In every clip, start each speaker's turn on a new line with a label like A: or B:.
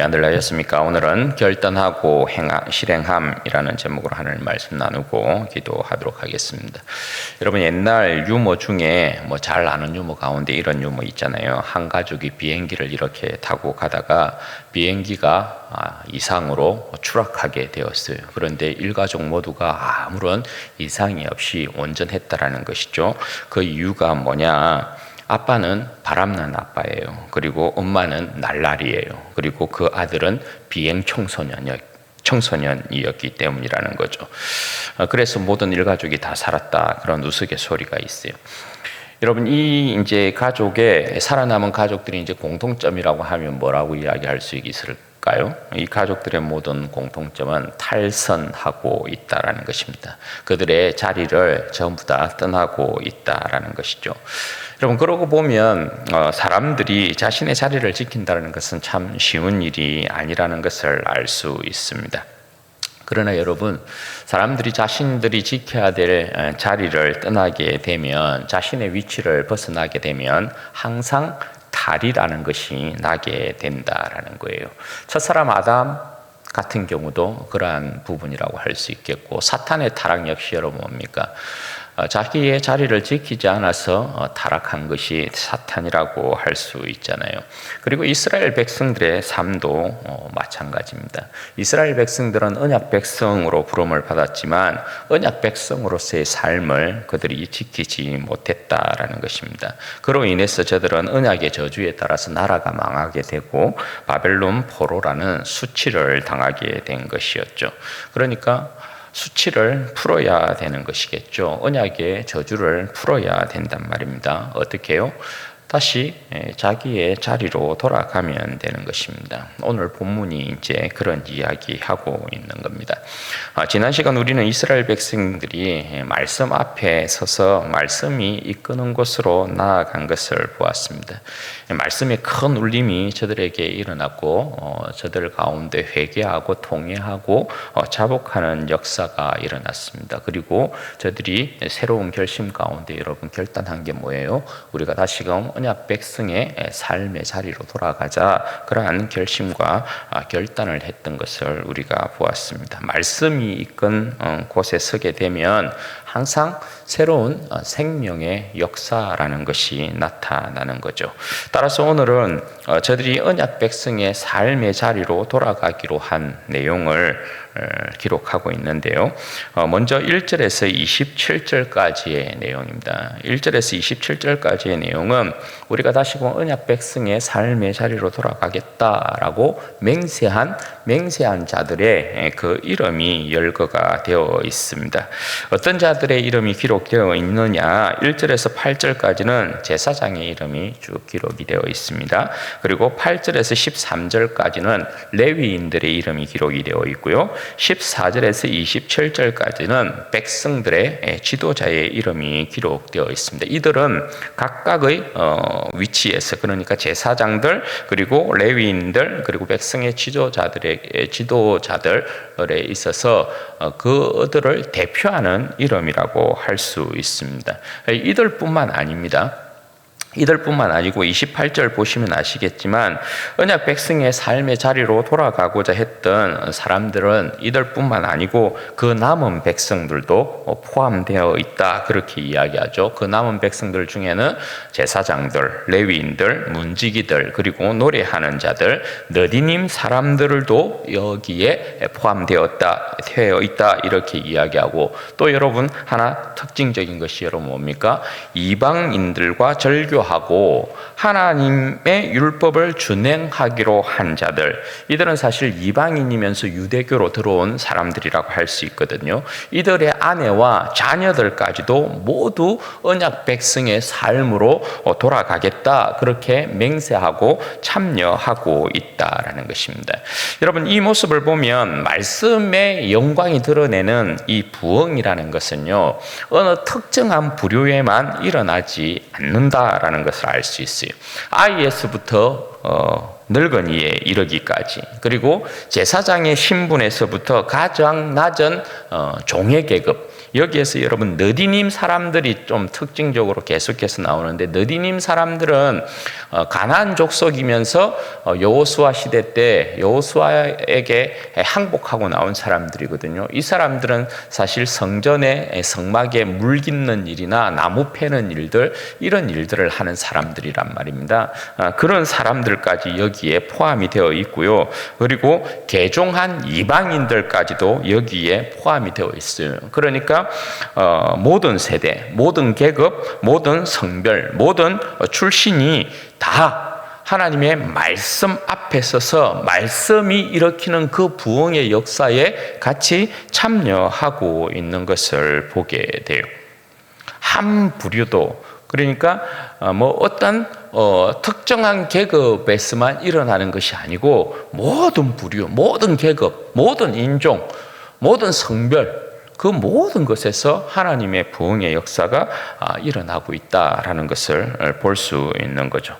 A: 안들라셨습니까? 오늘은 결단하고 실행함이라는 제목으로 하나님 말씀 나누고 기도하도록 하겠습니다. 여러분, 옛날 유머 중에 잘 아는 유머 가운데 이런 유머 있잖아요. 한 가족이 비행기를 이렇게 타고 가다가 비행기가 이상으로 추락하게 되었어요. 그런데 일가족 모두가 아무런 이상이 없이 온전했다라는 것이죠. 그 이유가 뭐냐? 아빠는 바람난 아빠예요. 그리고 엄마는 날라리예요. 그리고 그 아들은 비행 청소년이었기 때문이라는 거죠. 그래서 모든 일가족이 다 살았다, 그런 우스갯소리가 있어요. 여러분, 이 이제 가족의 살아남은 가족들이 이제 공통점이라고 하면 뭐라고 이야기할 수 있을까요? 이 가족들의 모든 공통점은 탈선하고 있다라는 것입니다. 그들의 자리를 전부 다 떠나고 있다라는 것이죠. 여러분, 그러고 보면 사람들이 자신의 자리를 지킨다는 것은 참 쉬운 일이 아니라는 것을 알 수 있습니다. 그러나 여러분, 사람들이 자신들이 지켜야 될 자리를 떠나게 되면, 자신의 위치를 벗어나게 되면 항상 탈이라는 것이 나게 된다라는 거예요. 첫사람 아담 같은 경우도 그러한 부분이라고 할 수 있겠고, 사탄의 타락 역시 여러분 뭡니까? 자기의 자리를 지키지 않아서 타락한 것이 사탄이라고 할 수 있잖아요. 그리고 이스라엘 백성들의 삶도 마찬가지입니다. 이스라엘 백성들은 언약 백성으로 부름을 받았지만 언약 백성으로서의 삶을 그들이 지키지 못했다라는 것입니다. 그로 인해서 저들은 언약의 저주에 따라서 나라가 망하게 되고 바벨론 포로라는 수치를 당하게 된 것이었죠. 그러니까 수치를 풀어야 되는 것이겠죠. 언약의 저주를 풀어야 된단 말입니다. 어떻게 해요? 다시 자기의 자리로 돌아가면 되는 것입니다. 오늘 본문이 이제 그런 이야기하고 있는 겁니다. 지난 시간 우리는 이스라엘 백성들이 말씀 앞에 서서 말씀이 이끄는 곳으로 나아간 것을 보았습니다. 말씀의 큰 울림이 저들에게 일어났고 저들 가운데 회개하고 통회하고 자복하는 역사가 일어났습니다. 그리고 저들이 새로운 결심 가운데 여러분 결단한 게 뭐예요? 우리가 다시금 언약 백성의 삶의 자리로 돌아가자, 그러한 결심과 결단을 했던 것을 우리가 보았습니다. 말씀이 이끈 곳에 서게 되면 항상 새로운 생명의 역사라는 것이 나타나는 거죠. 따라서 오늘은 저들이 언약 백성의 삶의 자리로 돌아가기로 한 내용을 기록하고 있는데요. 먼저 1절에서 27절까지의 내용입니다. 1절에서 27절까지의 내용은 우리가 다시금 언약 백성의 삶의 자리로 돌아가겠다라고 맹세한 자들의 그 이름이 열거가 되어 있습니다. 어떤 자들의 이름이 기록되어 있느냐? 1절에서 8절까지는 제사장의 이름이 쭉 기록이 되어 있습니다. 그리고 8절에서 13절까지는 레위인들의 이름이 기록이 되어 있고요. 14절에서 27절까지는 백성들의 지도자의 이름이 기록되어 있습니다. 이들은 각각의 위치에서, 그러니까 제사장들, 그리고 레위인들, 그리고 백성의 지도자들에 있어서 그들을 대표하는 이름이라고 할 수 있습니다. 이들뿐만 아닙니다. 이들뿐만 아니고 28절 보시면 아시겠지만 언약 백성의 삶의 자리로 돌아가고자 했던 사람들은 이들뿐만 아니고 그 남은 백성들도 포함되어 있다, 그렇게 이야기하죠. 그 남은 백성들 중에는 제사장들, 레위인들, 문지기들, 그리고 노래하는 자들, 너디님 사람들도 여기에 포함되어 있다, 이렇게 이야기하고, 또 여러분 하나 특징적인 것이 여러분 뭡니까? 이방인들과 절교하고 하나님의 율법을 준행하기로 한 자들, 이들은 사실 이방인이면서 유대교로 들어온 사람들이라고 할 수 있거든요. 이들의 아내와 자녀들까지도 모두 언약 백성의 삶으로 돌아가겠다, 그렇게 맹세하고 참여하고 있다라는 것입니다. 여러분, 이 모습을 보면 말씀의 영광이 드러내는 이 부흥이라는 것은요, 어느 특정한 부류에만 일어나지 않는다라는 것을 알 수 있어요. IS부터 늙은이에 이르기까지, 그리고 제사장의 신분에서부터 가장 낮은 종의 계급, 여기에서 여러분 느디님 사람들이 좀 특징적으로 계속해서 나오는데, 느디님 사람들은 가나안 족속이면서 여호수아 시대 때 여호수아에게 항복하고 나온 사람들이거든요. 이 사람들은 사실 성전에 성막에 물 깃는 일이나 나무 패는 일들, 이런 일들을 하는 사람들이란 말입니다. 그런 사람들까지 여기에 포함이 되어 있고요. 그리고 개종한 이방인들까지도 여기에 포함이 되어 있어요. 그러니까 모든 세대, 모든 계급, 모든 성별, 모든 출신이 다 하나님의 말씀 앞에 서서 말씀이 일으키는 그 부흥의 역사에 같이 참여하고 있는 것을 보게 돼요. 한 부류도, 그러니까 어떤 특정한 계급에서만 일어나는 것이 아니고 모든 부류, 모든 계급, 모든 인종, 모든 성별, 그 모든 것에서 하나님의 부흥의 역사가 일어나고 있다라는 것을 볼 수 있는 거죠.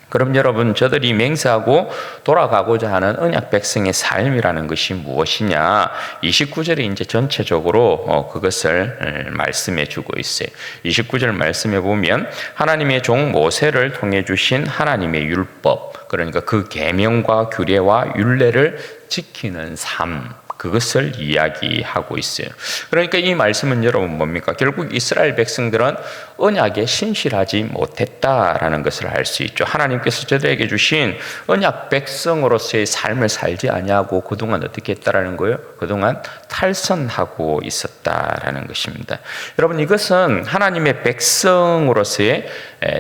A: 그럼 여러분, 저들이 맹세하고 돌아가고자 하는 언약 백성의 삶이라는 것이 무엇이냐? 29절에 이제 전체적으로 그것을 말씀해 주고 있어요. 29절 말씀해 보면 하나님의 종 모세를 통해 주신 하나님의 율법, 그러니까 그 계명과 규례와 율례를 지키는 삶, 그것을 이야기하고 있어요. 그러니까 이 말씀은 여러분 뭡니까? 결국 이스라엘 백성들은 언약에 신실하지 못했다라는 것을 알 수 있죠. 하나님께서 저들에게 주신 언약 백성으로서의 삶을 살지 아니하고 그동안 어떻게 했다라는 거예요? 그동안 탈선하고 있었다라는 것입니다. 여러분, 이것은 하나님의 백성으로서의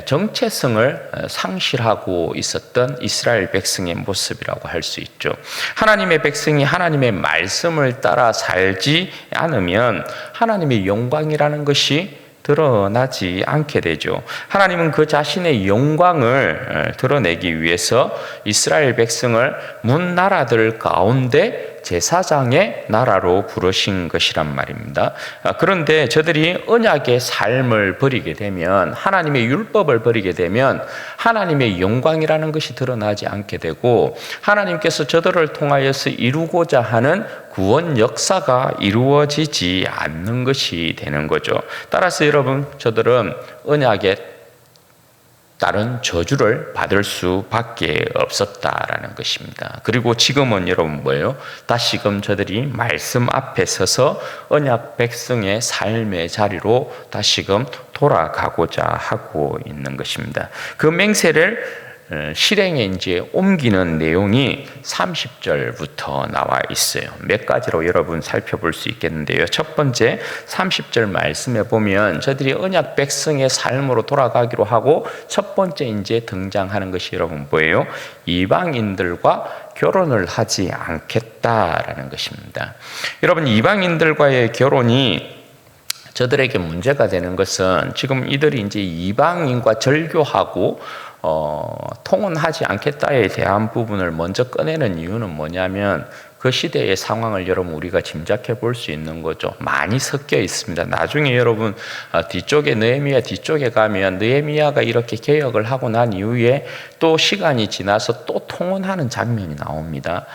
A: 정체성을 상실하고 있었던 이스라엘 백성의 모습이라고 할 수 있죠. 하나님의 백성이 하나님의 말씀을 따라 살지 않으면 하나님의 영광이라는 것이 드러나지 않게 되죠. 하나님은 그 자신의 영광을 드러내기 위해서 이스라엘 백성을 문 나라들 가운데 제사장의 나라로 부르신 것이란 말입니다. 그런데 저들이 언약의 삶을 버리게 되면, 하나님의 율법을 버리게 되면 하나님의 영광이라는 것이 드러나지 않게 되고, 하나님께서 저들을 통하여서 이루고자 하는 구원 역사가 이루어지지 않는 것이 되는 거죠. 따라서 여러분, 저들은 언약의 다른 저주를 받을 수밖에 없었다라는 것입니다. 그리고 지금은 여러분 뭐예요? 다시금 저들이 말씀 앞에 서서 언약 백성의 삶의 자리로 다시금 돌아가고자 하고 있는 것입니다. 그 맹세를 실행에 이제 옮기는 내용이 30절부터 나와 있어요. 몇 가지로 여러분 살펴볼 수 있겠는데요. 첫 번째 30절 말씀에 보면 저들이 언약 백성의 삶으로 돌아가기로 하고 첫 번째 이제 등장하는 것이 여러분 뭐예요? 이방인들과 결혼을 하지 않겠다라는 것입니다. 여러분, 이방인들과의 결혼이 저들에게 문제가 되는 것은 지금 이들이 이제 이방인과 절교하고 통혼하지 않겠다에 대한 부분을 먼저 꺼내는 이유는 뭐냐면, 그 시대의 상황을 여러분 우리가 짐작해 볼 수 있는 거죠. 많이 섞여 있습니다. 나중에 여러분 뒤쪽에 느헤미야 뒤쪽에 가면 느헤미야가 이렇게 개혁을 하고 난 이후에 또 시간이 지나서 또 통혼하는 장면이 나옵니다.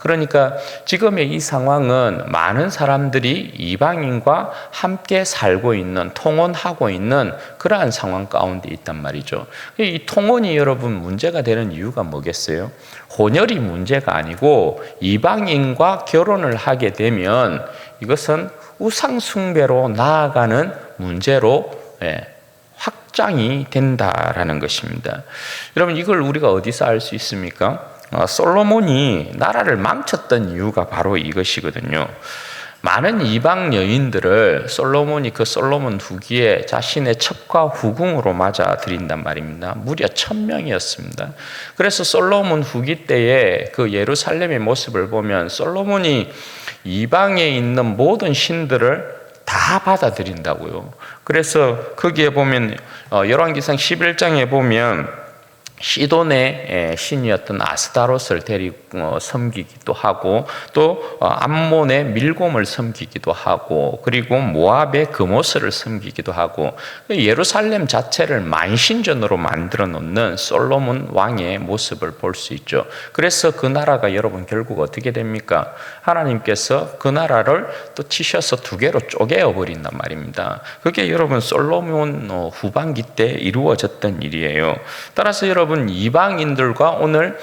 A: 그러니까 지금의 이 상황은 많은 사람들이 이방인과 함께 살고 있는, 통혼하고 있는 그러한 상황 가운데 있단 말이죠. 이 통혼이 여러분 문제가 되는 이유가 뭐겠어요? 혼혈이 문제가 아니고 이방인과 결혼을 하게 되면 이것은 우상숭배로 나아가는 문제로 확장이 된다라는 것입니다. 여러분, 이걸 우리가 어디서 알 수 있습니까? 솔로몬이 나라를 망쳤던 이유가 바로 이것이거든요. 많은 이방 여인들을 솔로몬이 그 솔로몬 후기에 자신의 첩과 후궁으로 맞아들인단 말입니다. 무려 1000명이었습니다. 그래서 솔로몬 후기 때에 그 예루살렘의 모습을 보면 솔로몬이 이방에 있는 모든 신들을 다 받아들인다고요. 그래서 거기에 보면 열왕기상 11장에 보면 시돈의 신이었던 아스타롯을 데리고 섬기기도 하고, 또 암몬의 밀곰을 섬기기도 하고, 그리고 모압의 그모스를 섬기기도 하고, 예루살렘 자체를 만신전으로 만들어 놓는 솔로몬 왕의 모습을 볼 수 있죠. 그래서 그 나라가 여러분 결국 어떻게 됩니까? 하나님께서 그 나라를 또 치셔서 두 개로 쪼개어 버린단 말입니다. 그게 여러분 솔로몬 후반기 때 이루어졌던 일이에요. 따라서 여러분 이방인들과 오늘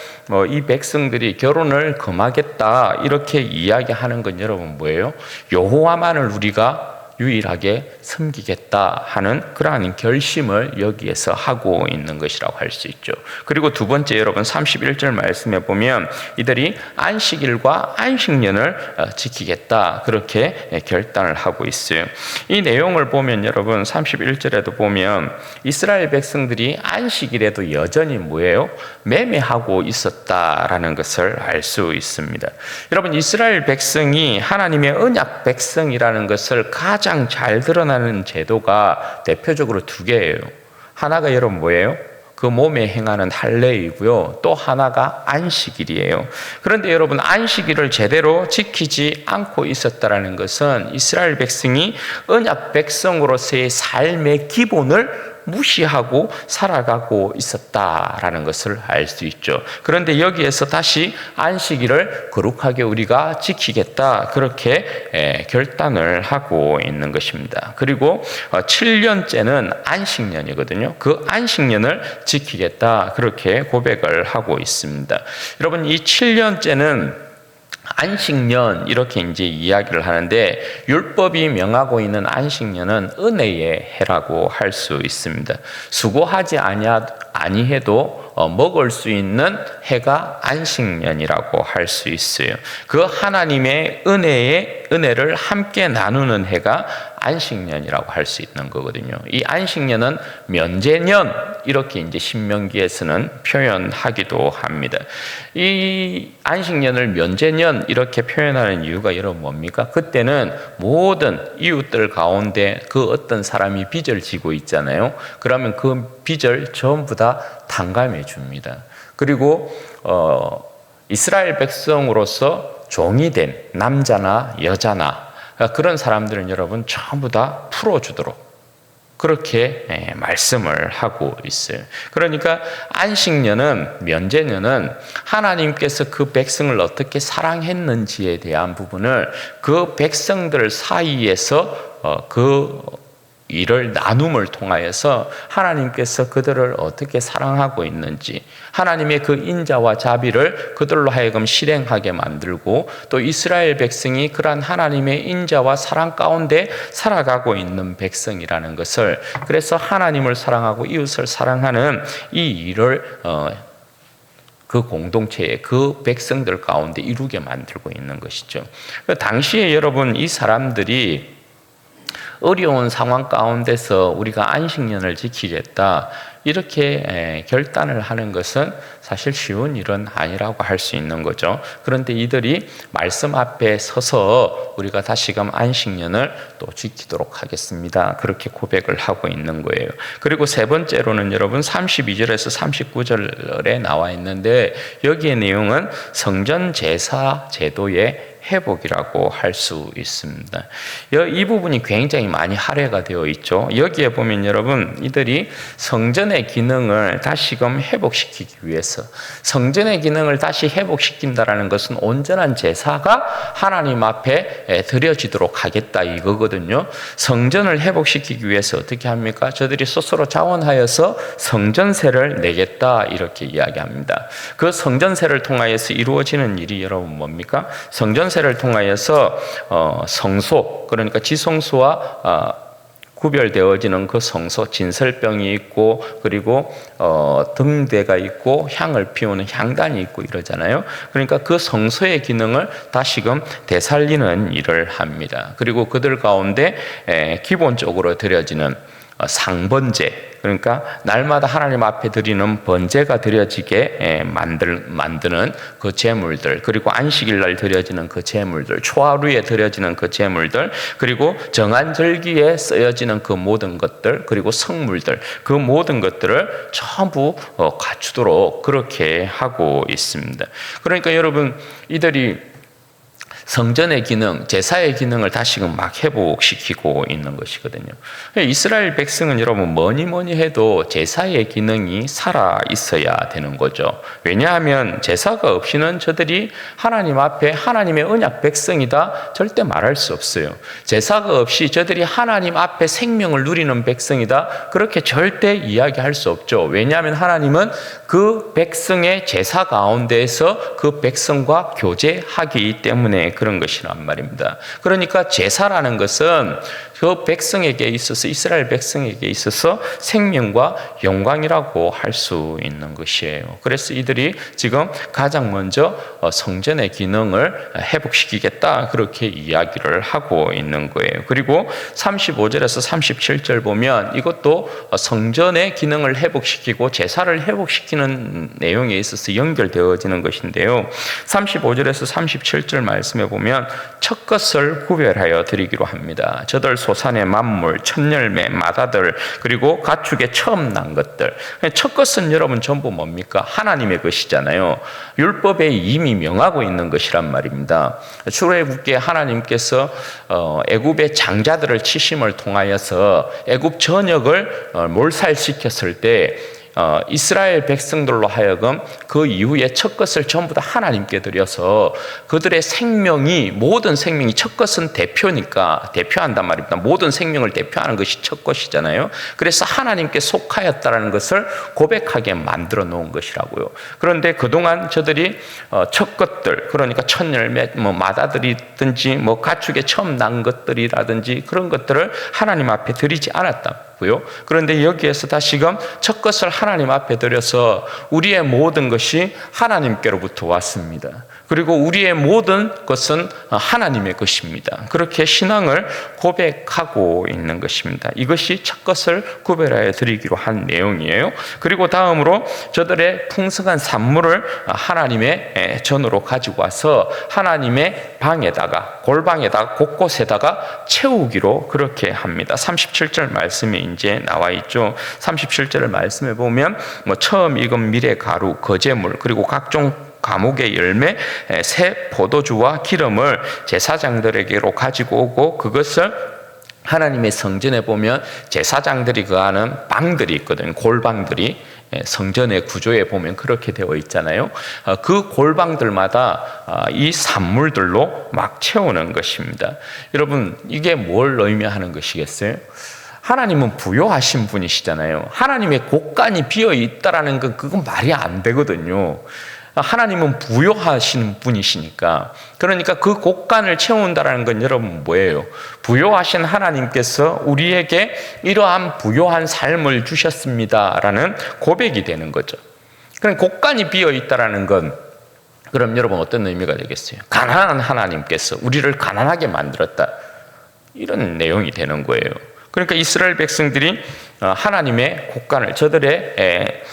A: 이 백성들이 결혼을 금하겠다 이렇게 이야기하는 건 여러분 뭐예요? 여호와만을 우리가 유일하게 섬기겠다 하는 그러한 결심을 여기에서 하고 있는 것이라고 할 수 있죠. 그리고 두 번째 여러분 31절 말씀에 보면 이들이 안식일과 안식년을 지키겠다 그렇게 결단을 하고 있어요. 이 내용을 보면 여러분 31절에도 보면 이스라엘 백성들이 안식일에도 여전히 뭐예요? 매매하고 있었다라는 것을 알 수 있습니다. 여러분 이스라엘 백성이 하나님의 언약 백성이라는 것을 가장 잘 드러나는 제도가 대표적으로 두 개예요. 하나가 여러분 뭐예요? 그 몸에 행하는 할례이고요. 또 하나가 안식일이에요. 그런데 여러분 안식일을 제대로 지키지 않고 있었다라는 것은 이스라엘 백성이 언약 백성으로서의 삶의 기본을 무시하고 살아가고 있었다라는 것을 알 수 있죠. 그런데 여기에서 다시 안식일을 거룩하게 우리가 지키겠다 그렇게 결단을 하고 있는 것입니다. 그리고 7년째는 안식년이거든요. 그 안식년을 지키겠다 그렇게 고백을 하고 있습니다. 여러분 이 7년째는 안식년 이렇게 이제 이야기를 하는데 율법이 명하고 있는 안식년은 은혜의 해라고 할 수 있습니다. 수고하지 아니해도 먹을 수 있는 해가 안식년이라고 할 수 있어요. 그 하나님의 은혜를 함께 나누는 해가 안식년이라고 할 수 있는 거거든요. 이 안식년은 면제년 이렇게 이제 신명기에서는 표현하기도 합니다. 이 안식년을 면제년 이렇게 표현하는 이유가 여러분 뭡니까? 그때는 모든 이웃들 가운데 그 어떤 사람이 빚을 지고 있잖아요. 그러면 그 빚을 전부 다 탕감해 줍니다. 그리고 이스라엘 백성으로서 종이 된 남자나 여자나 그런 사람들은 여러분 전부 다 풀어주도록 그렇게 말씀을 하고 있어요. 그러니까 안식년은 면제년은 하나님께서 그 백성을 어떻게 사랑했는지에 대한 부분을 그 백성들 사이에서 그 이를 나눔을 통하여서 하나님께서 그들을 어떻게 사랑하고 있는지 하나님의 그 인자와 자비를 그들로 하여금 실행하게 만들고 또 이스라엘 백성이 그러한 하나님의 인자와 사랑 가운데 살아가고 있는 백성이라는 것을 그래서 하나님을 사랑하고 이웃을 사랑하는 이 일을 그 공동체의 그 백성들 가운데 이루게 만들고 있는 것이죠. 당시에 여러분 이 사람들이 어려운 상황 가운데서 우리가 안식년을 지키겠다 이렇게 결단을 하는 것은 사실 쉬운 일은 아니라고 할 수 있는 거죠. 그런데 이들이 말씀 앞에 서서 우리가 다시금 안식년을 또 지키도록 하겠습니다 그렇게 고백을 하고 있는 거예요. 그리고 세 번째로는 여러분 32절에서 39절에 나와 있는데 여기의 내용은 성전 제사 제도의 회복이라고 할 수 있습니다. 이 부분이 굉장히 많이 할애가 되어 있죠. 여기에 보면 여러분 이들이 성전의 기능을 다시금 회복시키기 위해서 성전의 기능을 다시 회복시킨다라는 것은 온전한 제사가 하나님 앞에 드려지도록 하겠다 이거거든요. 성전을 회복시키기 위해서 어떻게 합니까? 저들이 스스로 자원하여서 성전세를 내겠다 이렇게 이야기합니다. 그 성전세를 통하여서 이루어지는 일이 여러분 뭡니까? 성전세를 통하여서 성소 그러니까 지성소와 구별되어지는 그 성소 진설병이 있고 그리고 등대가 있고 향을 피우는 향단이 있고 이러잖아요. 그러니까 그 성소의 기능을 다시금 되살리는 일을 합니다. 그리고 그들 가운데 기본적으로 드려지는 상번제, 그러니까 날마다 하나님 앞에 드리는 번제가 드려지게 만드는 그 제물들, 그리고 안식일 날 드려지는 그 제물들, 초하루에 드려지는 그 제물들, 그리고 정한 절기에 쓰여지는 그 모든 것들, 그리고 성물들, 그 모든 것들을 전부 갖추도록 그렇게 하고 있습니다. 그러니까 여러분, 이들이 성전의 기능, 제사의 기능을 다시금 막 회복시키고 있는 것이거든요. 이스라엘 백성은 여러분 뭐니 해도 제사의 기능이 살아 있어야 되는 거죠. 왜냐하면 제사가 없이는 저들이 하나님 앞에 하나님의 언약 백성이다 절대 말할 수 없어요. 제사가 없이 저들이 하나님 앞에 생명을 누리는 백성이다 그렇게 절대 이야기할 수 없죠. 왜냐하면 하나님은 그 백성의 제사 가운데에서 그 백성과 교제하기 때문에 그런 것이란 말입니다. 그러니까 제사라는 것은 그 백성에게 있어서, 이스라엘 백성에게 있어서 생명과 영광이라고 할 수 있는 것이에요. 그래서 이들이 지금 가장 먼저 성전의 기능을 회복시키겠다 그렇게 이야기를 하고 있는 거예요. 그리고 35절에서 37절 보면 이것도 성전의 기능을 회복시키고 제사를 회복시키는 내용에 있어서 연결되어지는 것인데요. 35절에서 37절 말씀에 보면 첫 것을 구별하여 드리기로 합니다. 저들 소산의 만물, 첫 열매, 맏아들, 그리고 가축의 처음 난 것들. 첫 것은 여러분 전부 뭡니까? 하나님의 것이잖아요. 율법에 이미 명하고 있는 것이란 말입니다. 출애굽기에 하나님께서 애굽의 장자들을 치심을 통하여서 애굽 전역을 몰살시켰을 때 이스라엘 백성들로 하여금 그 이후에 첫 것을 전부 다 하나님께 드려서 그들의 생명이, 모든 생명이, 첫 것은 대표니까 대표한단 말입니다. 모든 생명을 대표하는 것이 첫 것이잖아요. 그래서 하나님께 속하였다는 것을 고백하게 만들어 놓은 것이라고요. 그런데 그동안 저들이 첫 것들, 그러니까 첫 열매, 맏아들이든지 가축의 처음 난 것들이라든지 그런 것들을 하나님 앞에 드리지 않았다. 그런데 여기에서 다시금 첫 것을 하나님 앞에 드려서 우리의 모든 것이 하나님께로부터 왔습니다. 그리고 우리의 모든 것은 하나님의 것입니다. 그렇게 신앙을 고백하고 있는 것입니다. 이것이 첫 것을 구별하여 드리기로 한 내용이에요. 그리고 다음으로 저들의 풍성한 산물을 하나님의 전으로 가지고 와서 하나님의 방에다가, 골방에다가, 곳곳에다가 채우기로 그렇게 합니다. 37절 말씀이 이제 나와 있죠. 37절을 말씀해 보면 처음 익은 밀의 가루, 거제물, 그리고 각종 과목의 열매, 새 포도주와 기름을 제사장들에게로 가지고 오고, 그것을 하나님의 성전에 보면 제사장들이 거하는 방들이 있거든요. 골방들이 성전의 구조에 보면 그렇게 되어 있잖아요. 그 골방들마다 이 산물들로 막 채우는 것입니다. 여러분, 이게 뭘 의미하는 것이겠어요? 하나님은 부요하신 분이시잖아요. 하나님의 곳간이 비어 있다라는 건 그건 말이 안 되거든요. 하나님은 부요하신 분이시니까. 그러니까 그 곳간을 채운다라는 건 여러분 뭐예요? 부요하신 하나님께서 우리에게 이러한 부요한 삶을 주셨습니다라는 고백이 되는 거죠. 그럼 곳간이 비어 있다라는 건 그럼 여러분 어떤 의미가 되겠어요? 가난한 하나님께서 우리를 가난하게 만들었다, 이런 내용이 되는 거예요. 그러니까 이스라엘 백성들이 하나님의 곳간을, 저들의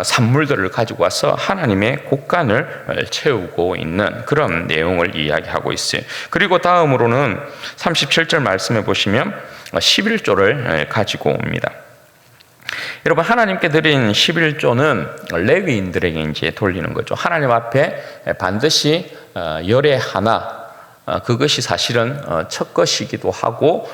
A: 산물들을 가지고 와서 하나님의 곳간을 채우고 있는 그런 내용을 이야기하고 있어요. 그리고 다음으로는 37절 말씀해 보시면 11조를 가지고 옵니다. 여러분, 하나님께 드린 11조는 레위인들에게 이제 돌리는 거죠. 하나님 앞에 반드시 열의 하나, 그것이 사실은 첫 것이기도 하고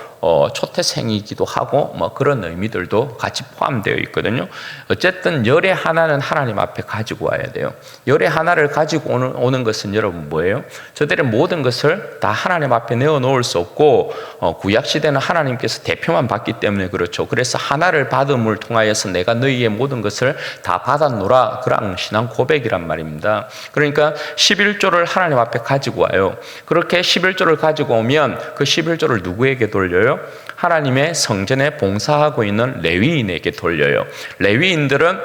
A: 초태생이기도 하고 그런 의미들도 같이 포함되어 있거든요. 어쨌든 열의 하나는 하나님 앞에 가지고 와야 돼요. 열의 하나를 가지고 오는 것은 여러분 뭐예요? 저들의 모든 것을 다 하나님 앞에 내어놓을 수 없고 구약시대는 하나님께서 대표만 받기 때문에 그렇죠. 그래서 하나를 받음을 통하여서 내가 너희의 모든 것을 다 받았노라, 그런 신앙 고백이란 말입니다. 그러니까 11조를 하나님 앞에 가지고 와요. 그렇게 11조를 가지고 오면 그 11조를 누구에게 돌려요? 하나님의 성전에 봉사하고 있는 레위인에게 돌려요. 레위인들은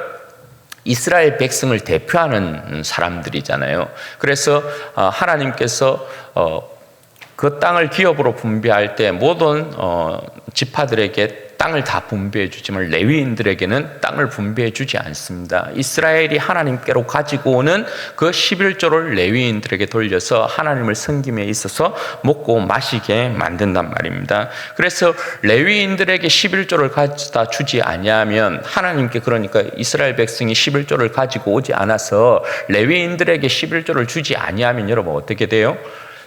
A: 이스라엘 백성을 대표하는 사람들이잖아요. 그래서 하나님께서 그 땅을 기업으로 분배할 때 모든 지파들에게 땅을 다 분배해 주지만 레위인들에게는 땅을 분배해 주지 않습니다. 이스라엘이 하나님께로 가지고 오는 그 11조를 레위인들에게 돌려서 하나님을 섬김에 있어서 먹고 마시게 만든단 말입니다. 그래서 레위인들에게 11조를 가져다 주지 아니하면 하나님께, 그러니까 이스라엘 백성이 11조를 가지고 오지 않아서 레위인들에게 11조를 주지 아니하면 여러분 어떻게 돼요?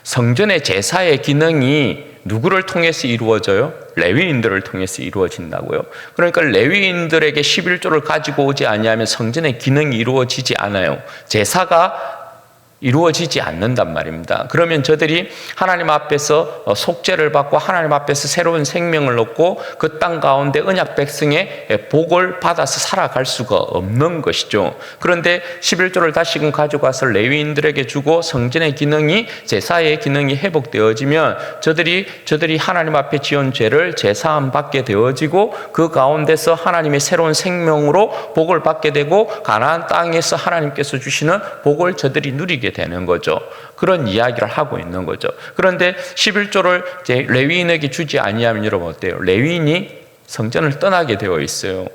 A: 성전의 제사의 기능이 누구를 통해서 이루어져요? 레위인들을 통해서 이루어진다고요. 그러니까 레위인들에게 11조를 가지고 오지 아니하면 성전의 기능이 이루어지지 않아요. 제사가 이루어지지 않는단 말입니다. 그러면 저들이 하나님 앞에서 속죄를 받고 하나님 앞에서 새로운 생명을 얻고 그 땅 가운데 언약 백성의 복을 받아서 살아갈 수가 없는 것이죠. 그런데 11조를 다시금 가져가서 레위인들에게 주고 성전의 기능이, 제사의 기능이 회복되어지면 저들이 하나님 앞에 지은 죄를 제사함 받게 되어지고 그 가운데서 하나님의 새로운 생명으로 복을 받게 되고 가나안 땅에서 하나님께서 주시는 복을 저들이 누리게 되는 거죠. 그런 이야기를 하고 있는 거죠. 그런데 11조를 레위인에게 주지 아니하면 여러분 어때요? 레위인이 성전을 떠나게 되어 있어요.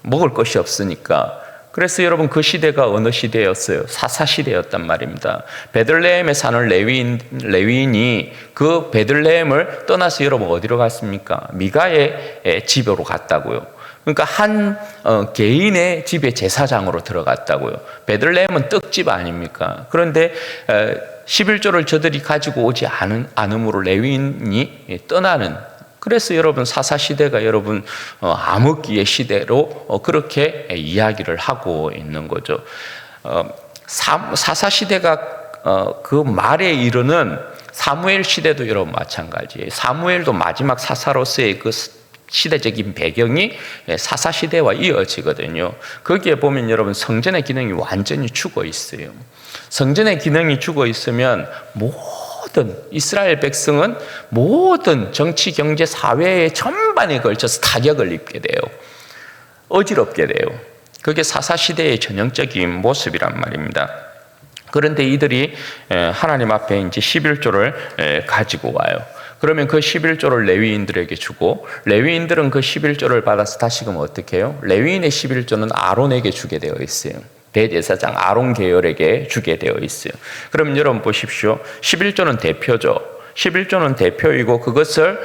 A: 먹을 것이 없으니까. 그래서 여러분 그 시대가 어느 시대였어요? 사사시대였단 말입니다. 베들레헴에 사는 레위인이 그 베들레헴을 떠나서 여러분 어디로 갔습니까? 미가의 집으로 갔다고요. 그러니까 한 개인의 집의 제사장으로 들어갔다고요. 베들레헴은 떡집 아닙니까? 그런데 11조를 저들이 가지고 오지 않음으로 레위인이 떠나는, 그래서 여러분 사사시대가 여러분 암흑기의 시대로 그렇게 이야기를 하고 있는 거죠. 사사시대가 그 말에 이르는 사무엘 시대도 여러분 마찬가지예요. 사무엘도 마지막 사사로서의 그 시대적인 배경이 사사시대와 이어지거든요. 거기에 보면 여러분 성전의 기능이 완전히 죽어 있어요. 성전의 기능이 죽어 있으면 모든 이스라엘 백성은 모든 정치, 경제, 사회의 전반에 걸쳐서 타격을 입게 돼요. 어지럽게 돼요. 그게 사사시대의 전형적인 모습이란 말입니다. 그런데 이들이 하나님 앞에 이제 11조를 가지고 와요. 그러면 그 11조를 레위인들에게 주고 레위인들은 그 11조를 받아서 다시금 어떻게 해요? 레위인의 11조는 아론에게 주게 되어 있어요. 대제사장 아론 계열에게 주게 되어 있어요. 그러면 여러분 보십시오. 11조는 대표죠. 11조는 대표이고 그것을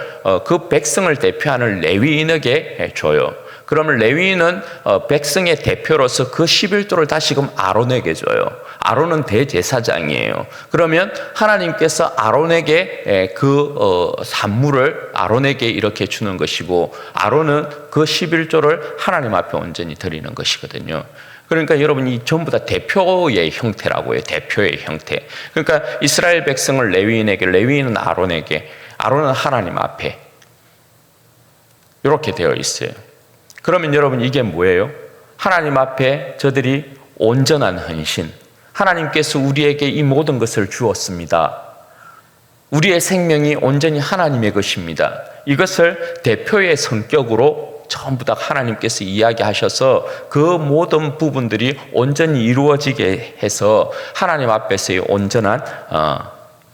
A: 그 백성을 대표하는 레위인에게 줘요. 그러면 레위인은 백성의 대표로서 그 11조를 다시금 아론에게 줘요. 아론은 대제사장이에요. 그러면 하나님께서 아론에게 그 산물을 아론에게 이렇게 주는 것이고 아론은 그 11조를 하나님 앞에 온전히 드리는 것이거든요. 그러니까 여러분 이 전부 다 대표의 형태라고 해요. 대표의 형태. 그러니까 이스라엘 백성을 레위인에게, 레위인은 아론에게, 아론은 하나님 앞에 이렇게 되어 있어요. 그러면 여러분 이게 뭐예요? 하나님 앞에 저들이 온전한 헌신, 하나님께서 우리에게 이 모든 것을 주었습니다. 우리의 생명이 온전히 하나님의 것입니다. 이것을 대표의 성격으로 전부 다 하나님께서 이야기하셔서 그 모든 부분들이 온전히 이루어지게 해서 하나님 앞에서의 온전한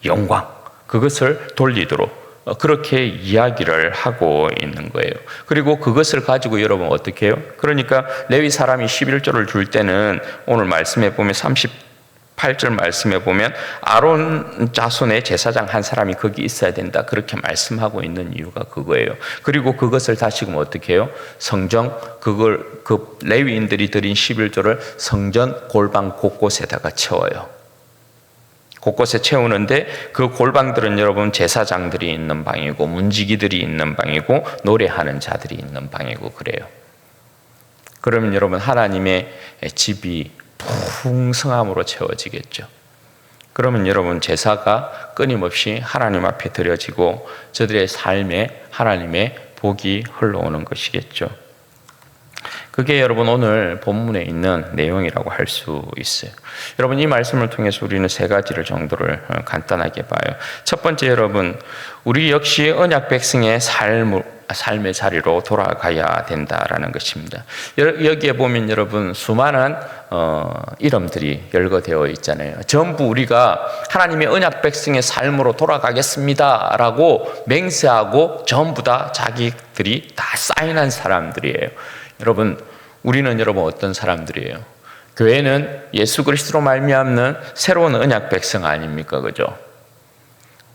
A: 영광, 그것을 돌리도록 그렇게 이야기를 하고 있는 거예요. 그리고 그것을 가지고 여러분 어떻게 해요? 그러니까 레위 사람이 11조를 줄 때는 오늘 말씀해 보면 38절 말씀해 보면 아론 자손의 제사장 한 사람이 거기 있어야 된다. 그렇게 말씀하고 있는 이유가 그거예요. 그리고 그것을 다시금 어떻게 해요? 성전, 그 레위인들이 드린 11조를 성전 골방 곳곳에다가 채워요. 곳곳에 채우는데 그 골방들은 여러분 제사장들이 있는 방이고 문지기들이 있는 방이고 노래하는 자들이 있는 방이고 그래요. 그러면 여러분 하나님의 집이 풍성함으로 채워지겠죠. 그러면 여러분 제사가 끊임없이 하나님 앞에 드려지고 저들의 삶에 하나님의 복이 흘러오는 것이겠죠. 그게 여러분 오늘 본문에 있는 내용이라고 할 수 있어요. 여러분 이 말씀을 통해서 우리는 세 가지를 정도를 간단하게 봐요. 첫 번째, 여러분 우리 역시 언약 백성의 삶의 자리로 돌아가야 된다라는 것입니다. 여기에 보면 여러분 수많은 이름들이 열거되어 있잖아요. 전부 우리가 하나님의 언약 백성의 삶으로 돌아가겠습니다라고 맹세하고 전부 다 자기들이 다 사인한 사람들이에요. 여러분 우리는 여러분 어떤 사람들이에요? 교회는 예수 그리스도로 말미암는 새로운 언약 백성 아닙니까? 그죠?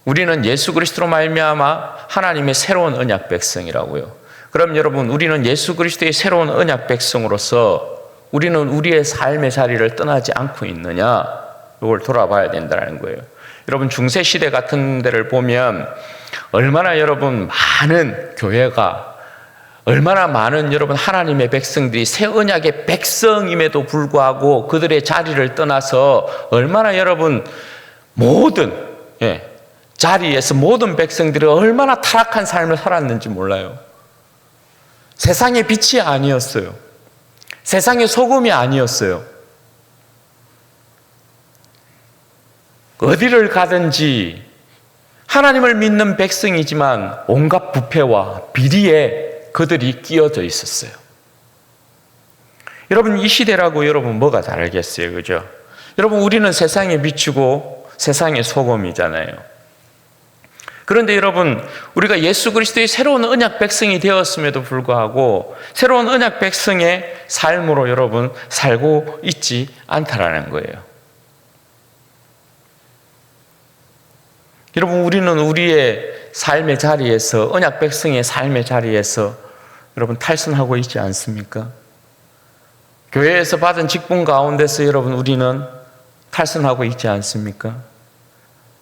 A: 우리는 예수 그리스도로 말미암아 하나님의 새로운 언약 백성이라고요. 그럼 여러분 우리는 예수 그리스도의 새로운 언약 백성으로서 우리는 우리의 삶의 자리를 떠나지 않고 있느냐? 이걸 돌아봐야 된다는 거예요. 여러분 중세 시대 같은 데를 보면 얼마나 여러분 많은 교회가 얼마나 많은 여러분 하나님의 백성들이 새 언약의 백성임에도 불구하고 그들의 자리를 떠나서 얼마나 여러분 모든 자리에서 모든 백성들이 얼마나 타락한 삶을 살았는지 몰라요. 세상의 빛이 아니었어요. 세상의 소금이 아니었어요. 어디를 가든지 하나님을 믿는 백성이지만 온갖 부패와 비리에 그들이 끼어져 있었어요. 여러분 이 시대라고 여러분 뭐가 다르겠어요, 그죠? 여러분 우리는 세상에 비추고 세상의 소금이잖아요. 그런데 여러분 우리가 예수 그리스도의 새로운 언약 백성이 되었음에도 불구하고 새로운 언약 백성의 삶으로 여러분 살고 있지 않다라는 거예요. 여러분 우리는 우리의 삶의 자리에서 언약 백성의 삶의 자리에서 여러분 탈선하고 있지 않습니까? 교회에서 받은 직분 가운데서 여러분 우리는 탈선하고 있지 않습니까?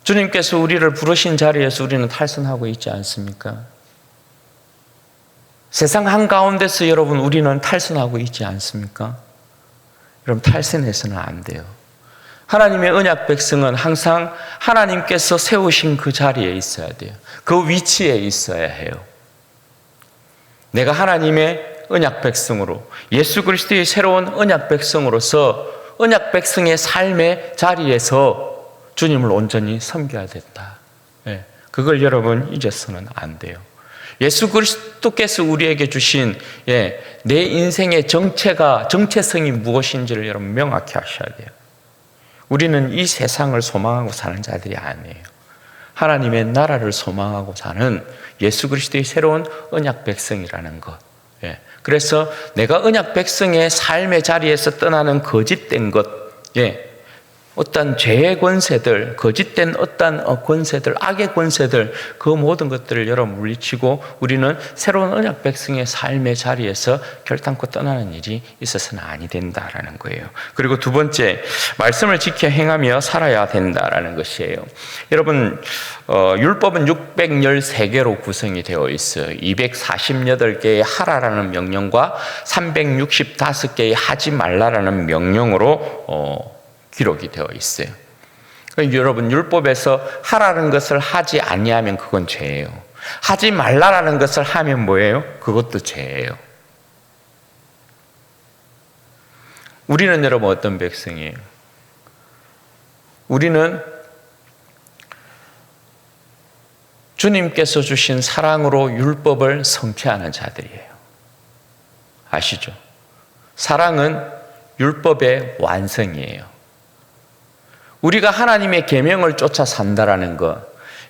A: 주님께서 우리를 부르신 자리에서 우리는 탈선하고 있지 않습니까? 세상 한가운데서 여러분 우리는 탈선하고 있지 않습니까? 여러분 탈선해서는 안 돼요. 하나님의 언약 백성은 항상 하나님께서 세우신 그 자리에 있어야 돼요. 그 위치에 있어야 해요. 내가 하나님의 언약 백성으로 예수 그리스도의 새로운 언약 백성으로서 언약 백성의 삶의 자리에서 주님을 온전히 섬겨야 된다. 그걸 여러분 잊어서는 안 돼요. 예수 그리스도께서 우리에게 주신 내 인생의 정체성이 무엇인지를 여러분 명확히 하셔야 돼요. 우리는 이 세상을 소망하고 사는 자들이 아니에요. 하나님의 나라를 소망하고 사는 예수 그리스도의 새로운 언약 백성이라는 것. 그래서 내가 언약 백성의 삶의 자리에서 떠나는 거짓된 것, 어떤 죄의 권세들, 거짓된 어떤 권세들, 악의 권세들, 그 모든 것들을 여러분 물리치고 우리는 새로운 언약 백성의 삶의 자리에서 결단코 떠나는 일이 있어서는 아니 된다라는 거예요. 그리고 두 번째, 말씀을 지켜 행하며 살아야 된다라는 것이에요. 여러분 율법은 613개로 구성이 되어 있어요. 248개의 하라라는 명령과 365개의 하지 말라라는 명령으로 기록이 되어 있어요. 그러니까 여러분 율법에서 하라는 것을 하지 아니하면 그건 죄예요. 하지 말라라는 것을 하면 뭐예요? 그것도 죄예요. 우리는 여러분 어떤 백성이에요? 우리는 주님께서 주신 사랑으로 율법을 성취하는 자들이에요. 아시죠? 사랑은 율법의 완성이에요. 우리가 하나님의 계명을 쫓아 산다라는 것,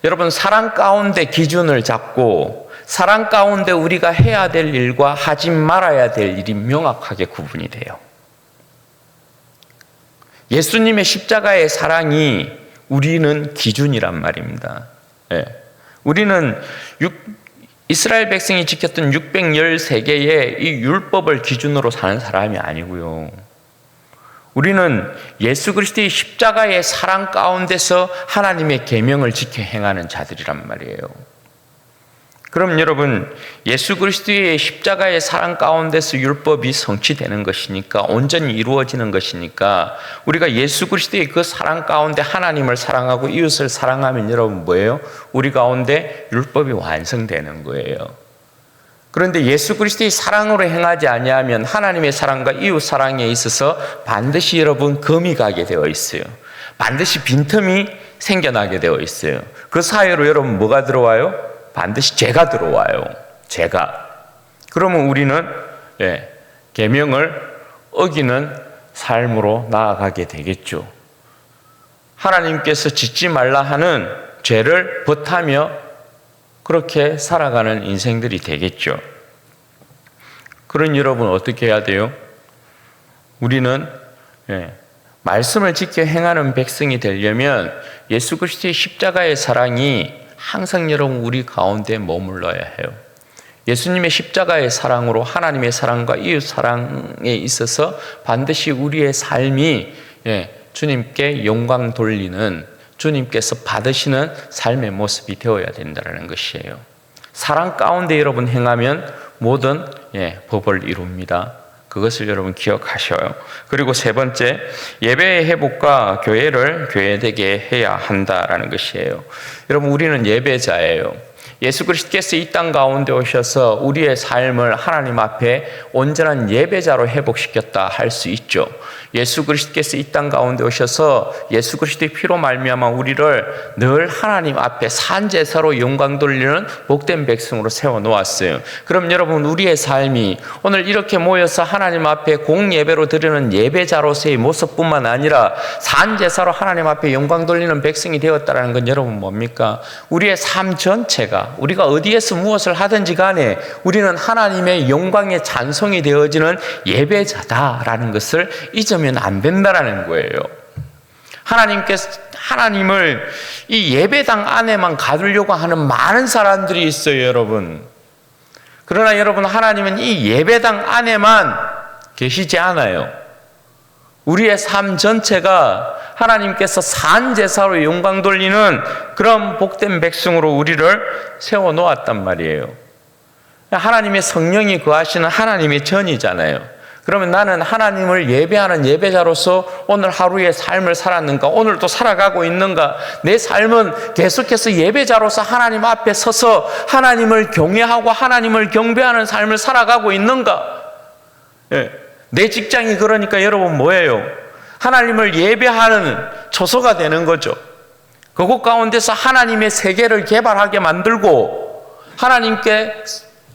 A: 여러분 사랑 가운데 기준을 잡고 사랑 가운데 우리가 해야 될 일과 하지 말아야 될 일이 명확하게 구분이 돼요. 예수님의 십자가의 사랑이 우리는 기준이란 말입니다. 우리는 이스라엘 백성이 지켰던 613개의 이 율법을 기준으로 사는 사람이 아니고요. 우리는 예수 그리스도의 십자가의 사랑 가운데서 하나님의 계명을 지켜 행하는 자들이란 말이에요. 그럼 여러분 예수 그리스도의 십자가의 사랑 가운데서 율법이 성취되는 것이니까 온전히 이루어지는 것이니까 우리가 예수 그리스도의 그 사랑 가운데 하나님을 사랑하고 이웃을 사랑하면 여러분 뭐예요? 우리 가운데 율법이 완성되는 거예요. 그런데 예수 그리스도의 사랑으로 행하지 아니하면 하나님의 사랑과 이웃 사랑에 있어서 반드시 여러분 금이 가게 되어 있어요. 반드시 빈틈이 생겨나게 되어 있어요. 그 사이로 여러분 뭐가 들어와요? 반드시 죄가 들어와요. 죄가. 그러면 우리는 계명을 어기는 삶으로 나아가게 되겠죠. 하나님께서 짓지 말라 하는 죄를 벗하며 그렇게 살아가는 인생들이 되겠죠. 그런 여러분 어떻게 해야 돼요? 우리는 말씀을 지켜 행하는 백성이 되려면 예수 그리스도의 십자가의 사랑이 항상 여러분 우리 가운데 머물러야 해요. 예수님의 십자가의 사랑으로 하나님의 사랑과 이웃 사랑에 있어서 반드시 우리의 삶이 주님께 영광 돌리는, 주님께서 받으시는 삶의 모습이 되어야 된다는 것이에요. 사랑 가운데 여러분 행하면 모든 법을 이룹니다. 그것을 여러분 기억하셔요. 그리고 세 번째, 예배의 회복과 교회를 교회되게 해야 한다라는 것이에요. 여러분 우리는 예배자예요. 예수 그리스도께서 이 땅 가운데 오셔서 우리의 삶을 하나님 앞에 온전한 예배자로 회복시켰다 할 수 있죠. 예수 그리스도께서 이 땅 가운데 오셔서 예수 그리스도의 피로 말미암아 우리를 늘 하나님 앞에 산제사로 영광 돌리는 복된 백성으로 세워놓았어요. 그럼 여러분 우리의 삶이 오늘 이렇게 모여서 하나님 앞에 공예배로 드리는 예배자로서의 모습뿐만 아니라 산제사로 하나님 앞에 영광 돌리는 백성이 되었다는 건 여러분 뭡니까? 우리의 삶 전체가 우리가 어디에서 무엇을 하든지 간에 우리는 하나님의 영광의 찬송이 되어지는 예배자다라는 것을 잊으면 안 된다라는 거예요. 하나님을 이 예배당 안에만 가두려고 하는 많은 사람들이 있어요, 여러분. 그러나 여러분 하나님은 이 예배당 안에만 계시지 않아요. 우리의 삶 전체가 하나님께서 산제사로 영광 돌리는 그런 복된 백성으로 우리를 세워놓았단 말이에요. 하나님의 성령이 거하시는 하나님의 전이잖아요. 그러면 나는 하나님을 예배하는 예배자로서 오늘 하루의 삶을 살았는가? 오늘도 살아가고 있는가? 내 삶은 계속해서 예배자로서 하나님 앞에 서서 하나님을 경외하고 하나님을 경배하는 삶을 살아가고 있는가? 내 직장이 그러니까 여러분 뭐예요? 하나님을 예배하는 처소가 되는 거죠. 그곳 가운데서 하나님의 세계를 개발하게 만들고 하나님께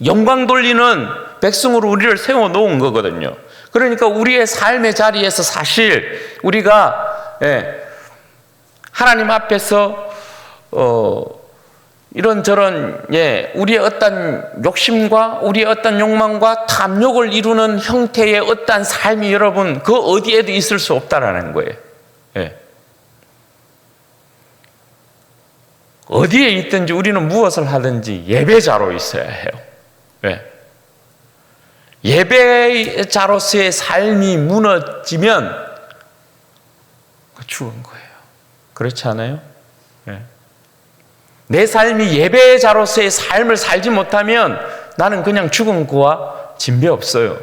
A: 영광 돌리는 백성으로 우리를 세워놓은 거거든요. 그러니까 우리의 삶의 자리에서 사실 우리가 하나님 앞에서 이런저런 우리의 어떤 욕심과 우리의 어떤 욕망과 탐욕을 이루는 형태의 어떤 삶이 여러분 그 어디에도 있을 수 없다라는 거예요. 어디에 있든지 우리는 무엇을 하든지 예배자로 있어야 해요. 예배자로서의 삶이 무너지면 죽은 거예요. 그렇지 않아요? 내 삶이 예배자로서의 삶을 살지 못하면 나는 그냥 죽은 거와 진배 없어요.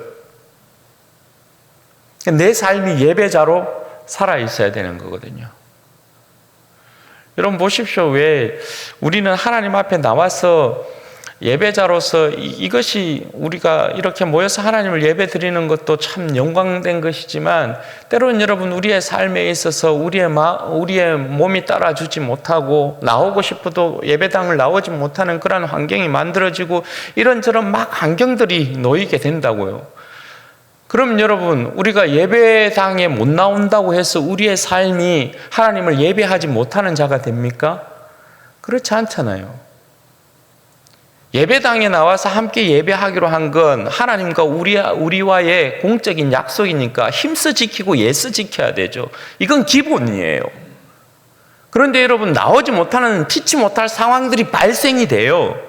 A: 내 삶이 예배자로 살아 있어야 되는 거거든요. 여러분 보십시오. 왜 우리는 하나님 앞에 나와서 예배자로서 이것이 우리가 이렇게 모여서 하나님을 예배 드리는 것도 참 영광된 것이지만 때로는 여러분 우리의 삶에 있어서 우리의 몸이 따라주지 못하고 나오고 싶어도 예배당을 나오지 못하는 그런 환경이 만들어지고 이런저런 막 환경들이 놓이게 된다고요. 그럼 여러분 우리가 예배당에 못 나온다고 해서 우리의 삶이 하나님을 예배하지 못하는 자가 됩니까? 그렇지 않잖아요. 예배당에 나와서 함께 예배하기로 한 건 하나님과 우리와의 공적인 약속이니까 힘써 지키고 예써 지켜야 되죠. 이건 기본이에요. 그런데 여러분 나오지 못하는 피치 못할 상황들이 발생이 돼요.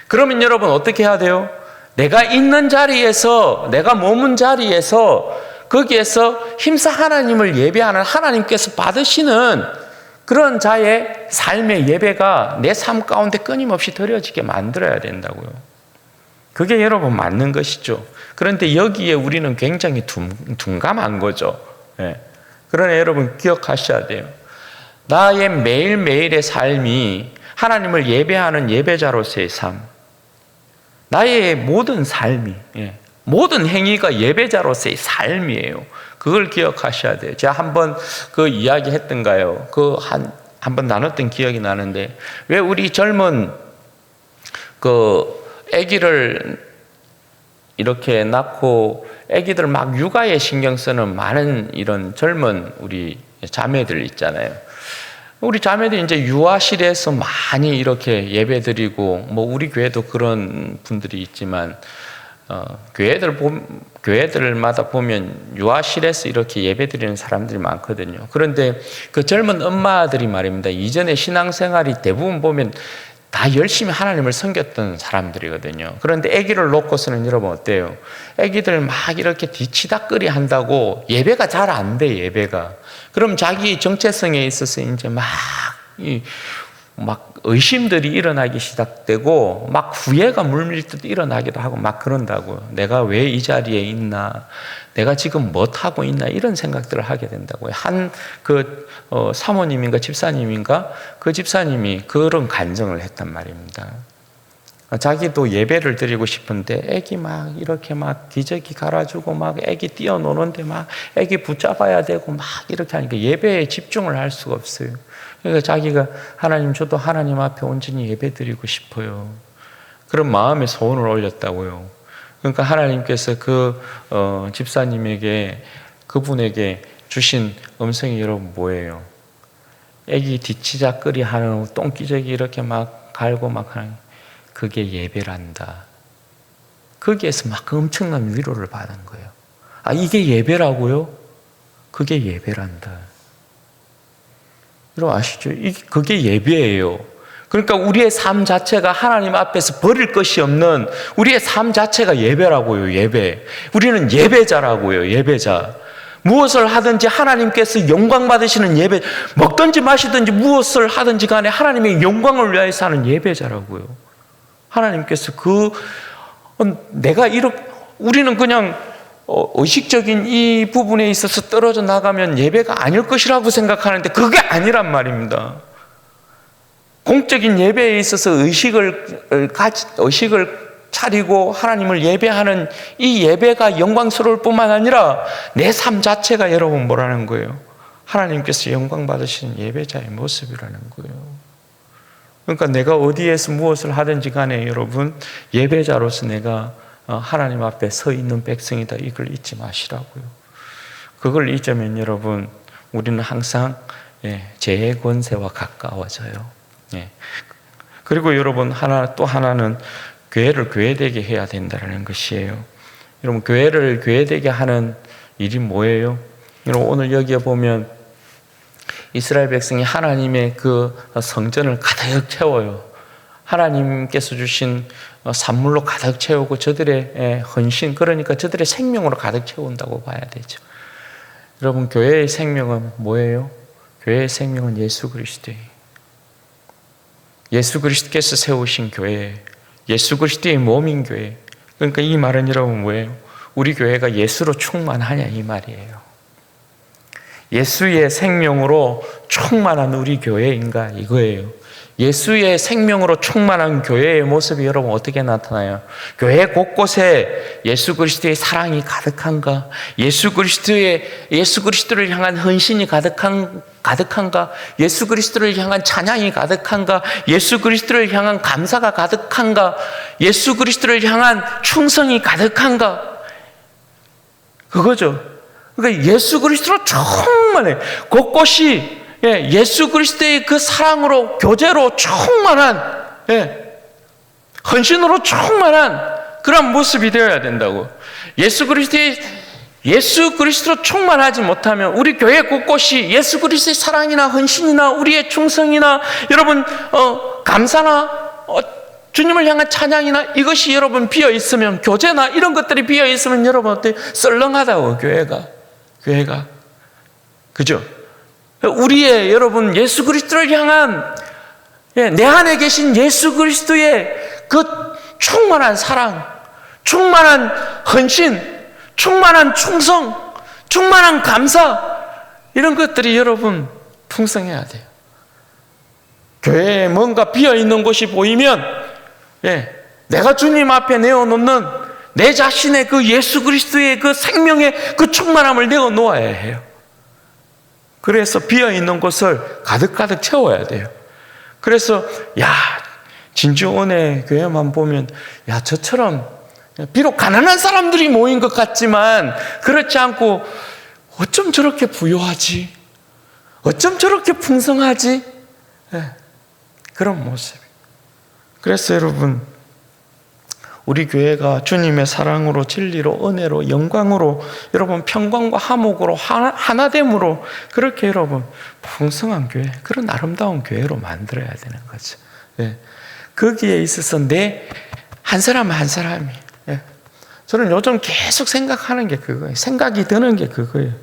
A: 그러면 여러분 어떻게 해야 돼요? 내가 있는 자리에서 내가 머문 자리에서 거기에서 힘써 하나님을 예배하는 하나님께서 받으시는 그런 자의 삶의 예배가 내 삶 가운데 끊임없이 드려지게 만들어야 된다고요. 그게 여러분 맞는 것이죠. 그런데 여기에 우리는 굉장히 둔감한 거죠. 그러나 여러분 기억하셔야 돼요. 나의 매일매일의 삶이 하나님을 예배하는 예배자로서의 삶, 나의 모든 삶이, 모든 행위가 예배자로서의 삶이에요. 그걸 기억하셔야 돼요. 제가 한번 그 이야기 했던가요? 한번 나눴던 기억이 나는데, 왜 우리 젊은 아기를 이렇게 낳고 아기들 막 육아에 신경 쓰는 많은 이런 젊은 우리 자매들 있잖아요. 우리 자매들이 이제 유아실에서 많이 이렇게 예배드리고, 뭐 우리 교회도 그런 분들이 있지만, 교회들마다 보면 유아실에서 이렇게 예배드리는 사람들이 많거든요. 그런데 그 젊은 엄마들이 말입니다. 이전에 신앙생활이 대부분 보면 다 열심히 하나님을 섬겼던 사람들이거든요. 그런데 아기를 놓고서는 여러분 어때요? 아기들 막 이렇게 뒤치다꺼리 한다고 예배가 잘 안 돼, 예배가. 그럼 자기 정체성에 있어서 이제 막 의심들이 일어나기 시작되고, 막 후회가 물밀듯 일어나기도 하고 막 그런다고요. 내가 왜 이 자리에 있나? 내가 지금 뭐 하고 있나? 이런 생각들을 하게 된다고요. 사모님인가 집사님인가? 그 집사님이 그런 간증을 했단 말입니다. 자기도 예배를 드리고 싶은데 애기 막 이렇게 막 기저귀 갈아주고 막 애기 뛰어노는데 막 애기 붙잡아야 되고 막 이렇게 하니까 예배에 집중을 할 수가 없어요. 그러니까 자기가 하나님, 저도 하나님 앞에 온전히 예배 드리고 싶어요. 그런 마음의 소원을 올렸다고요. 그러니까 하나님께서 집사님에게, 그분에게 주신 음성이 여러분 뭐예요? 애기 뒤치자거리 하는 똥기저귀 이렇게 막 갈고 막 하는, 그게 예배란다. 거기에서 막 엄청난 위로를 받은 거예요. 아, 이게 예배라고요? 그게 예배란다. 여러분 아시죠? 그게 예배예요. 그러니까 우리의 삶 자체가 하나님 앞에서 버릴 것이 없는 우리의 삶 자체가 예배라고요. 예배. 우리는 예배자라고요. 예배자. 무엇을 하든지 하나님께서 영광 받으시는 예배, 먹든지 마시든지 무엇을 하든지 간에 하나님의 영광을 위하여서 하는 예배자라고요. 하나님께서 우리는 그냥 의식적인 이 부분에 있어서 떨어져 나가면 예배가 아닐 것이라고 생각하는데 그게 아니란 말입니다. 공적인 예배에 있어서 의식을 차리고 하나님을 예배하는 이 예배가 영광스러울 뿐만 아니라 내 삶 자체가 여러분 뭐라는 거예요? 하나님께서 영광 받으시는 예배자의 모습이라는 거예요. 그러니까 내가 어디에서 무엇을 하든지 간에 여러분 예배자로서 내가 하나님 앞에 서 있는 백성이다, 이걸 잊지 마시라고요. 그걸 잊으면 여러분 우리는 항상 죄의 권세와 가까워져요. 그리고 여러분 또 하나는 교회를 교회되게 해야 된다는 것이에요. 여러분 교회를 교회되게 하는 일이 뭐예요? 여러분 오늘 여기에 보면 이스라엘 백성이 하나님의 그 성전을 가득 채워요. 하나님께서 주신 산물로 가득 채우고 저들의 헌신, 그러니까 저들의 생명으로 가득 채운다고 봐야 되죠. 여러분 교회의 생명은 뭐예요? 교회의 생명은 예수 그리스도예요. 예수 그리스도께서 세우신 교회, 예수 그리스도의 몸인 교회. 그러니까 이 말은 여러분 뭐예요? 우리 교회가 예수로 충만하냐 이 말이에요. 예수의 생명으로 충만한 우리 교회인가 이거예요. 예수의 생명으로 충만한 교회의 모습이 여러분 어떻게 나타나요? 교회 곳곳에 예수 그리스도의 사랑이 가득한가? 예수 그리스도를 향한 헌신이 가득한가? 예수 그리스도를 향한 찬양이 가득한가? 예수 그리스도를 향한 감사가 가득한가? 예수 그리스도를 향한 충성이 가득한가? 그거죠. 그러니까 예수 그리스도로 충만해. 곳곳이 예수 그리스도의 그 사랑으로, 교제로 충만한, 헌신으로 충만한 그런 모습이 되어야 된다고. 예수 그리스도로 충만하지 못하면 우리 교회 곳곳이 예수 그리스도의 사랑이나 헌신이나 우리의 충성이나 여러분 감사나 주님을 향한 찬양이나 이것이 여러분 비어 있으면, 교제나 이런 것들이 비어 있으면 여러분 어때? 썰렁하다고 교회가. 그죠? 우리의 여러분 예수 그리스도를 향한 내 안에 계신 예수 그리스도의 그 충만한 사랑, 충만한 헌신, 충만한 충성, 충만한 감사, 이런 것들이 여러분 풍성해야 돼요. 교회에 뭔가 비어있는 곳이 보이면 내가 주님 앞에 내어놓는 내 자신의 그 예수 그리스도의 그 생명의 그 충만함을 내어놓아야 해요. 그래서 비어있는 곳을 가득가득 채워야 돼요. 그래서 진주원의 교회만 보면 저처럼 비록 가난한 사람들이 모인 것 같지만 그렇지 않고 어쩜 저렇게 부유하지? 어쩜 저렇게 풍성하지? 그런 모습. 그래서 여러분, 우리 교회가 주님의 사랑으로, 진리로, 은혜로, 영광으로, 여러분 평강과 화목으로, 하나됨으로 그렇게 여러분 풍성한 교회, 그런 아름다운 교회로 만들어야 되는 거죠. 거기에 있어서 내 한 사람 한 사람이, 저는 요즘 계속 생각하는 게 그거예요. 생각이 드는 게 그거예요.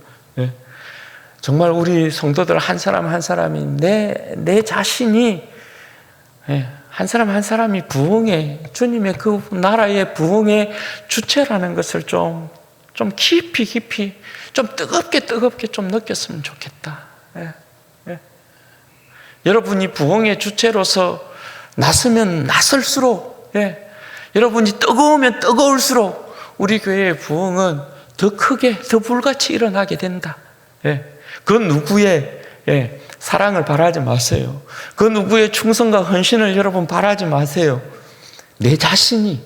A: 정말 우리 성도들 한 사람 한 사람이 내 자신이 한 사람 한 사람이 부흥의, 주님의 그 나라의 부흥의 주체라는 것을 좀 깊이 좀 뜨겁게 좀 느꼈으면 좋겠다. 여러분이 부흥의 주체로서 나서면 나설수록, 여러분이 뜨거우면 뜨거울수록 우리 교회의 부흥은 더 크게, 더 불같이 일어나게 된다. 그 누구의 사랑을 바라지 마세요. 그 누구의 충성과 헌신을 여러분 바라지 마세요. 내 자신이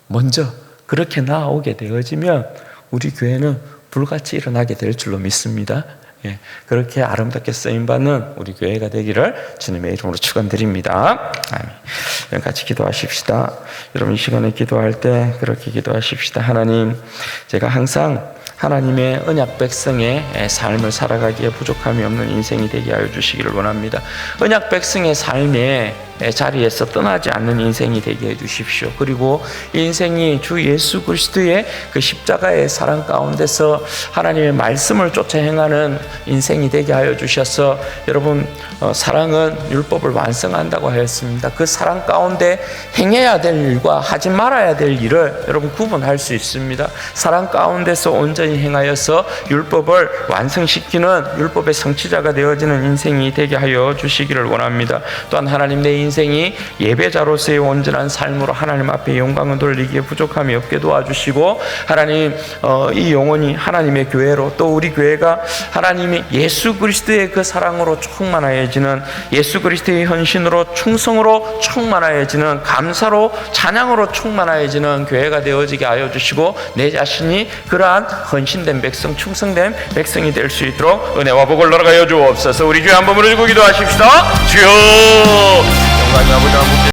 A: 먼저 그렇게 나아오게 되어지면 우리 교회는 불같이 일어나게 될 줄로 믿습니다. 그렇게 아름답게 쓰임받는 우리 교회가 되기를 주님의 이름으로 축원드립니다. 아멘. 같이 기도하십시다. 여러분 이 시간에 기도할 때 그렇게 기도하십시다. 하나님, 제가 항상 하나님의 언약 백성의 삶을 살아가기에 부족함이 없는 인생이 되게 하여 주시기를 원합니다. 언약 백성의 삶의 자리에서 떠나지 않는 인생이 되게 해 주십시오. 그리고 이 인생이 주 예수 그리스도의 그 십자가의 사랑 가운데서 하나님의 말씀을 쫓아 행하는 인생이 되게 하여 주셔서, 여러분 사랑은 율법을 완성한다고 하였습니다. 그 사랑 가운데 행해야 될 일과 하지 말아야 될 일을 여러분 구분할 수 있습니다. 사랑 가운데서 온전히 행하여서 율법을 완성시키는 율법의 성취자가 되어지는 인생이 되게 하여 주시기를 원합니다. 또한 하나님, 내 인생이 예배자로서의 온전한 삶으로 하나님 앞에 영광을 돌리기에 부족함이 없게 도와주시고, 하나님 이 영혼이 하나님의 교회로, 또 우리 교회가 하나님이 예수 그리스도의 그 사랑으로 충만하여지는, 예수 그리스도의 헌신으로 충성으로 충만하여지는, 감사로 찬양으로 충만하여지는 교회가 되어지게 하여 주시고, 내 자신이 그러한 헌신된 백성, 충성된 백성이 될 수 있도록 은혜와 복을 나라가여 주옵소서. 우리 주여 한번 부르짖고 기도하십시다. 주여, 영광이 아버지